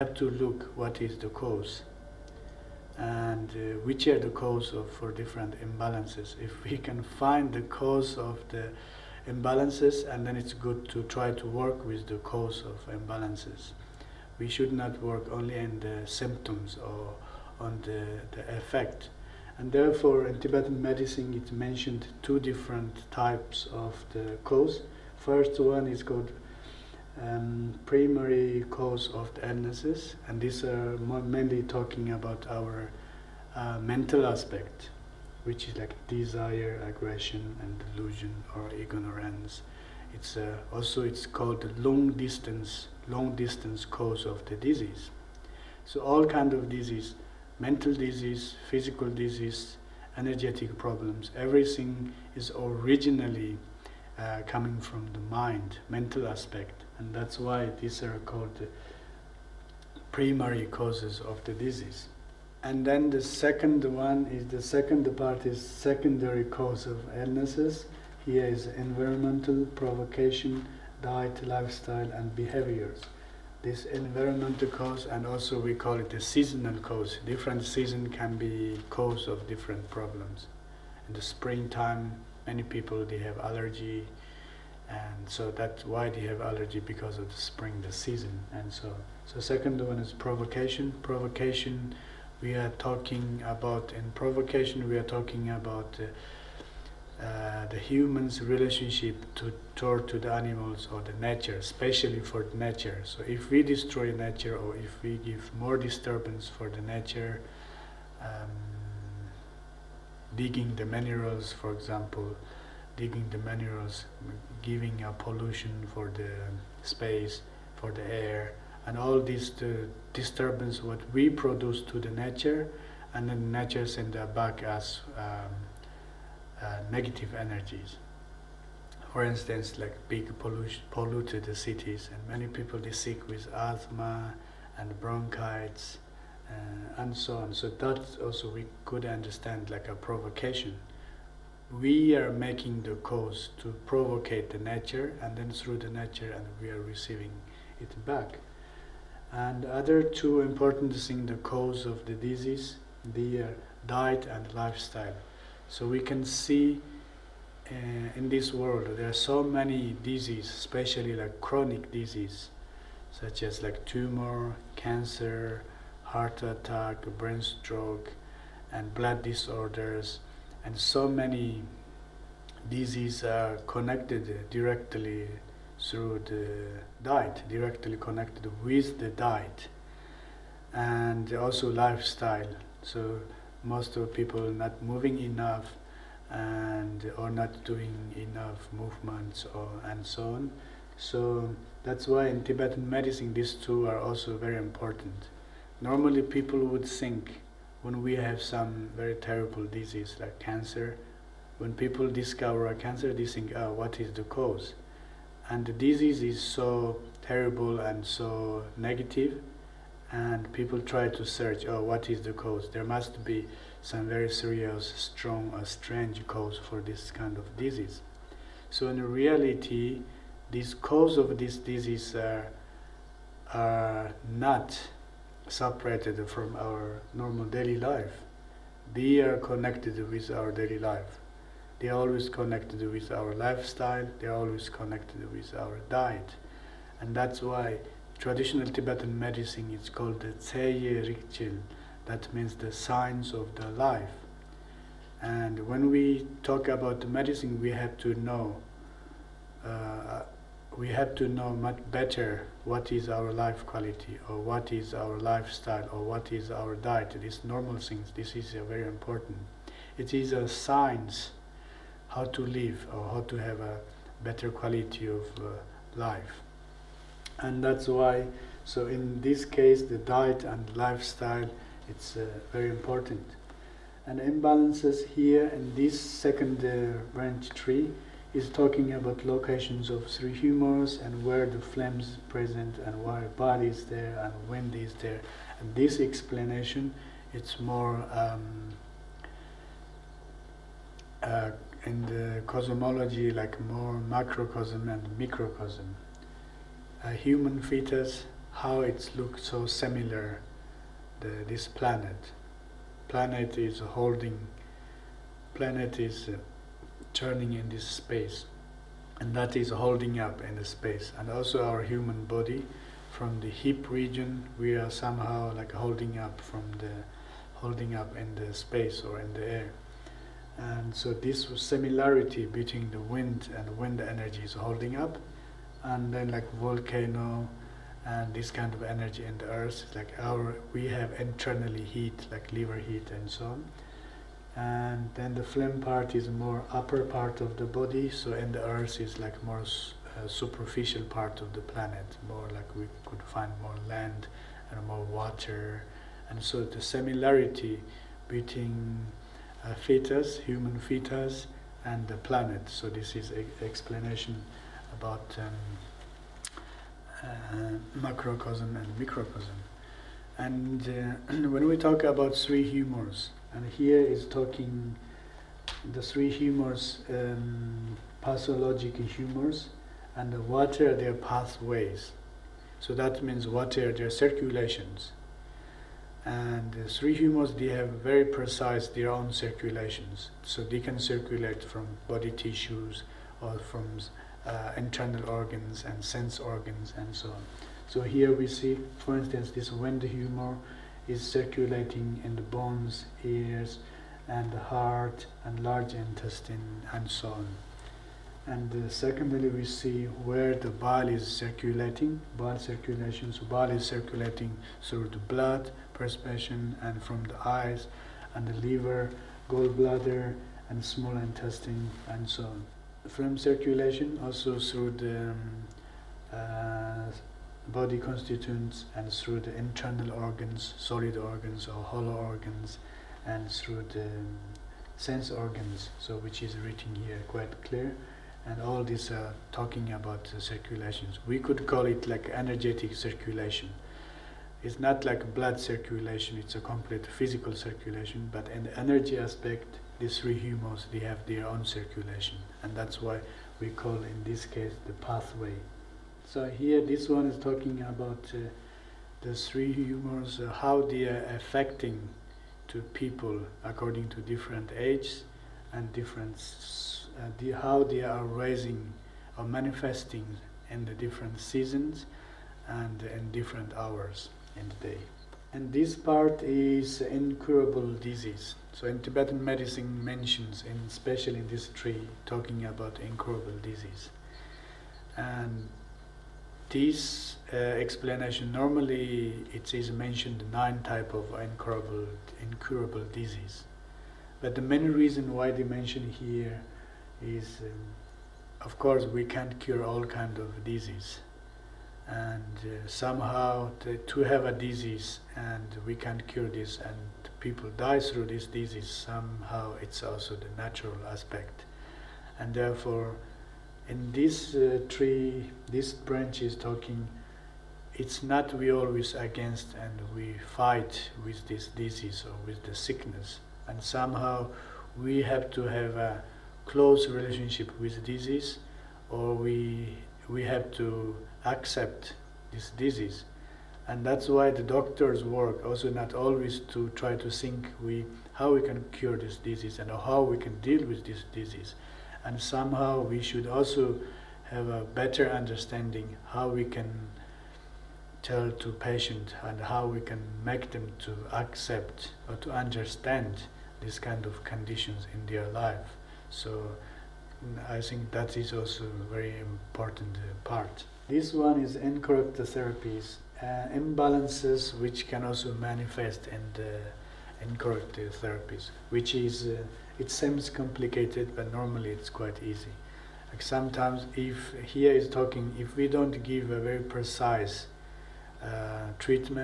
have to look what is the cause and which are the cause for different imbalances. If we can find the cause of the imbalances, and then it's good to try to work with the cause of imbalances. We should not work only in the symptoms or on the effect. And therefore in Tibetan medicine it's mentioned two different types of the cause. First one is called primary cause of the illnesses, and these are mainly talking about our mental aspect, which is like desire, aggression, and delusion or ignorance. It's also it's called the long distance cause of the disease. So all kind of disease, mental disease, physical disease, energetic problems, everything is originally coming from the mind, mental aspect. And that's why these are called the primary causes of the disease. And then the second one is, the second part is secondary cause of illnesses. Here is environmental, provocation, diet, lifestyle, and behaviors. This environmental cause, and also we call it a seasonal cause. Different season can be cause of different problems. In the springtime, many people, they have allergy, and so that's why they have allergy, because of the spring, the season, and so on. So second one is provocation. Provocation, we are talking about, in provocation we are talking about the human's relationship toward the animals or the nature, especially for the nature. So if we destroy nature, or if we give more disturbance for the nature, digging the minerals, for example, giving a pollution for the space, for the air, and all this disturbance what we produce to the nature, and then nature sends back as negative energies. For instance, like big polluted cities, and many people they sick with asthma and bronchitis and so on. So that's also we could understand like a provocation. We are making the cause to provocate the nature, and then through the nature, and we are receiving it back. And other two important things, the cause of the disease, the diet and lifestyle. So we can see in this world there are so many diseases, especially like chronic disease, such as like tumor, cancer, heart attack, brain stroke, and blood disorders. And so many diseases are connected directly through the diet, directly connected with the diet, and also lifestyle. So most of people not moving enough, and or not doing enough movements, and so on. So that's why in Tibetan medicine these two are also very important. Normally people would think, when we have some very terrible disease like cancer, when people discover a cancer, they think, oh, what is the cause? And the disease is so terrible and so negative, and people try to search, oh, what is the cause? There must be some very serious, strong, or strange cause for this kind of disease. So in reality, these cause of this disease are not separated from our normal daily life. They are connected with our daily life. They are always connected with our lifestyle. They are always connected with our diet. And that's why traditional Tibetan medicine is called the Tseje Rikchil. That means the science of the life. And when we talk about the medicine, we have to know much better what is our life quality, or what is our lifestyle, or what is our diet. These normal things, this is very important. It is a science how to live, or how to have a better quality of life. And that's why, so in this case, the diet and lifestyle, it's very important. And imbalances here in this second branch tree is talking about locations of three humors, and where the flames present, and why body is there, and wind is there. And this explanation, it's more in the cosmology, like more macrocosm and microcosm. A human fetus, how it looks so similar, this planet. Planet is turning in this space, and that is holding up in the space. And also our human body, from the hip region, we are somehow like holding up in the space or in the air. And so this similarity between the wind and wind energy is holding up, and then like volcano and this kind of energy in the earth, like we have internally heat, like liver heat and so on. And then the phlegm part is more upper part of the body, so in the earth is like more superficial part of the planet, more like we could find more land and more water. And so the similarity between human fetus and the planet. So this is explanation about macrocosm and microcosm. And when we talk about three humors, and here is talking the three humors, pathological humors, and what are their pathways. So that means what are their circulations. And the three humors, they have very precise their own circulations. So they can circulate from body tissues or from internal organs and sense organs and so on. So here we see, for instance, this wind humor is circulating in the bones, ears, and the heart, and large intestine, and so on. And secondly, we see where the bile is circulating, bile circulation. So bile is circulating through the blood, perspiration, and from the eyes, and the liver, gallbladder, and small intestine, and so on. Phlegm circulation also through the body constituents and through the internal organs, solid organs or hollow organs, and through the sense organs, so which is written here quite clear. And all these are talking about circulations. We could call it like energetic circulation. It's not like blood circulation, it's a complete physical circulation, but in the energy aspect, these three humors, they have their own circulation. And that's why we call in this case the pathway. So here this one is talking about the three humors, how they are affecting to people according to different ages and how they are rising or manifesting in the different seasons and in different hours in the day. And this part is incurable disease. So in Tibetan medicine mentions, especially in this tree, talking about incurable disease. And this explanation, normally it is mentioned 9 types of incurable disease. But the main reason why they mention here is, of course, we can't cure all kinds of disease. And somehow to have a disease and we can't cure this and people die through this disease, somehow it's also the natural aspect. And therefore, in this tree, this branch is talking, it's not we always against and we fight with this disease or with the sickness. And somehow we have to have a close relationship with disease, or we have to accept this disease. And that's why the doctors work also not always to try to think how we can cure this disease and how we can deal with this disease. And somehow we should also have a better understanding how we can tell to patient and how we can make them to accept or to understand this kind of conditions in their life. So I think that is also a very important part. This one is incorrect therapies, imbalances which can also manifest in the incorrect therapies, which is, it seems complicated, but normally it's quite easy. Like sometimes if here is talking, if we don't give a very precise treatment,